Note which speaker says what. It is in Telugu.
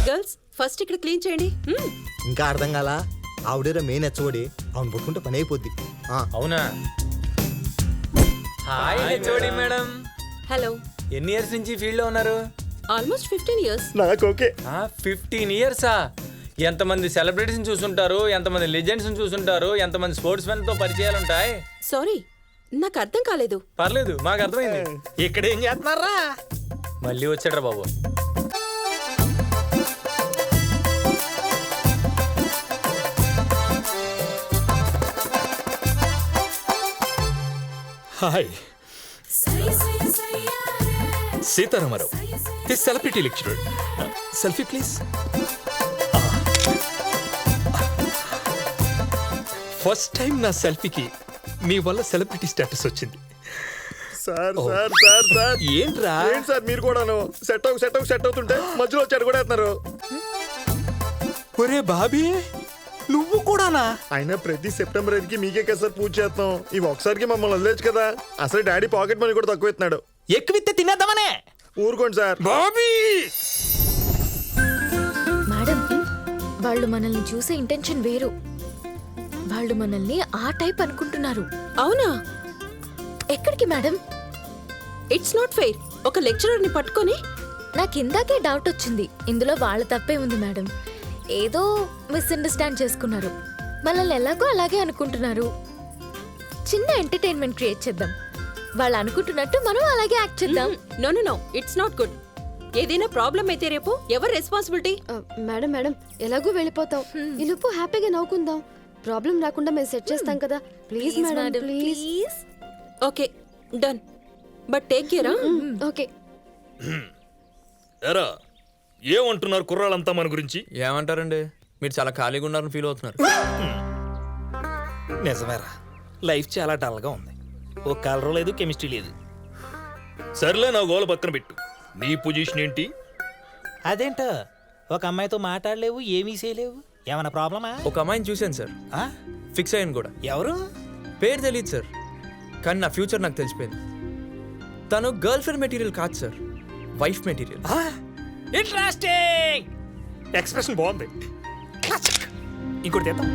Speaker 1: గర్ల్స్ ఫస్ట్ ఇక్కడ క్లీన్ చేయండి.
Speaker 2: ఇంకా అర్థం కాలా? ఆవిడేరా మెయిన్ హెచ్చోడి, అవును పట్టుకుంటే పని అయిపోద్ది.
Speaker 3: అవునా? Hi HOD madam.
Speaker 1: హలో.
Speaker 3: ఎన్ని ఇయర్స్ నుంచి ఫీల్డ్ లో ఉన్నారు?
Speaker 1: Almost 15 years.
Speaker 2: నాకు ఓకే.
Speaker 3: 15 years-ఆ? ఎంతమంది సెలబ్రిటీస్ చూసుంటారు, ఎంతమంది లెజెండ్స్ చూసుంటారు, ఎంతమంది స్పోర్ట్స్ మెన్ తో పరిచయాలు ఉంటాయి.
Speaker 1: సారీ, నాకు అర్థం కాలేదు.
Speaker 3: పర్లేదు, మాకు అర్థమైంది.
Speaker 2: ఇక్కడ ఏం చేస్తున్నారా?
Speaker 3: మళ్ళీ వచ్చాడ్రా బాబు.
Speaker 4: Hi, Sitaramarao, his celebrity lecturer. Selfie please. First time నా సెల్ఫీకి మీ వల్ల సెలబ్రిటీ స్టేటస్ వచ్చింది.
Speaker 2: సార్ సార్ సార్ సార్
Speaker 4: ఏంట్రా?
Speaker 2: ఏంటి సార్ మీరు కూడాను సెట్ అవుతుంటే మధ్యలో వచ్చాడు కూడా వేస్తున్నారు.
Speaker 4: ఒరే బాబీ, నువ్వు కూడానా?
Speaker 2: అయినా ప్రతి సెప్టెంబర్ 5కి మీకే కదా సార్ పూజ చేస్తాం. ఇవి ఒకసారికి మమ్మల్ని వదిలేచ్చు కదా. అసలు డాడీ పాకెట్ మనీ కూడా తక్కువ ఇస్తున్నాడు.
Speaker 4: ఎక్కువితే తినేద్దామనే.
Speaker 2: ఊరుకోండి సార్.
Speaker 4: బాబీ,
Speaker 5: మేడం, వాళ్ళు మనల్ని చూసే ఇంటెన్షన్ వేరు. వాళ్ళు మనల్ని ఆ టైప్ అనుకుంటున్నారు.
Speaker 1: అవునా?
Speaker 5: ఎక్కడికి మేడం?
Speaker 1: It's not fair. ఒక లెక్చరర్ ని పట్టుకొని.
Speaker 5: నాకు ఇందాకే డౌట్ వచ్చింది. ఇందులో వాళ్ళ తప్పే ఉంది మేడం. ఏదో మిస్అండర్స్టాండ్ చేసుకున్నారు. మనల్ని ఎలాగో అలాగే అనుకుంటున్నారు. చిన్న ఎంటర్టైన్మెంట్ క్రియేట్ చేద్దాం. వాళ్ళు అనుకుంటున్నట్టు మనం అలాగే యాక్ట్ చేద్దాం.
Speaker 1: No, it's not good. ఏదైనా ప్రాబ్లం అయితే రేపు ఎవరు రెస్పాన్సిబిలిటీ?
Speaker 6: మేడం మేడం ఎలాగో వెళ్ళిపోతాం. ఈ లోపు హ్యాపీగా నవ్వుకుందాం. ప్రాబ్లం రాకుండా మేము సెట్ చేస్తాం కదా. Please madam, please.
Speaker 1: Okay, done. But take care.
Speaker 6: Okay.
Speaker 4: ఎరా ఏమంటున్నారు కుర్రాళ్ళంతా మన గురించి?
Speaker 3: ఏమంటారండి? మీరు చాలా ఖాళీగా ఉన్నారని ఫీల్ అవుతున్నారు.
Speaker 7: నిజమేరా, లైఫ్ చాలా డల్గా ఉంది. ఓ కలర్ లేదు, కెమిస్ట్రీ లేదు.
Speaker 4: సర్లే, నా గోల పక్కన పెట్టు. నీ పొజిషన్ ఏంటి?
Speaker 7: అదేంటో ఒక అమ్మాయితో మాట్లాడలేవు, ఏమీ చేయలేవు. ఏమైనా ప్రాబ్లమా?
Speaker 3: ఒక అమ్మాయిని చూశాను సార్,
Speaker 7: ఆ?
Speaker 3: ఫిక్స్ అయ్యాను కూడా.
Speaker 7: ఎవరు?
Speaker 3: పేరు తెలియదు సార్, కానీ నా ఫ్యూచర్ నాకు తెలిసిపోయింది. తను గర్ల్ ఫ్రెండ్ మెటీరియల్ కాదు sir, wife material.
Speaker 7: Interesting. Expression బాగుంది. ఇంకోటి చేద్దాం.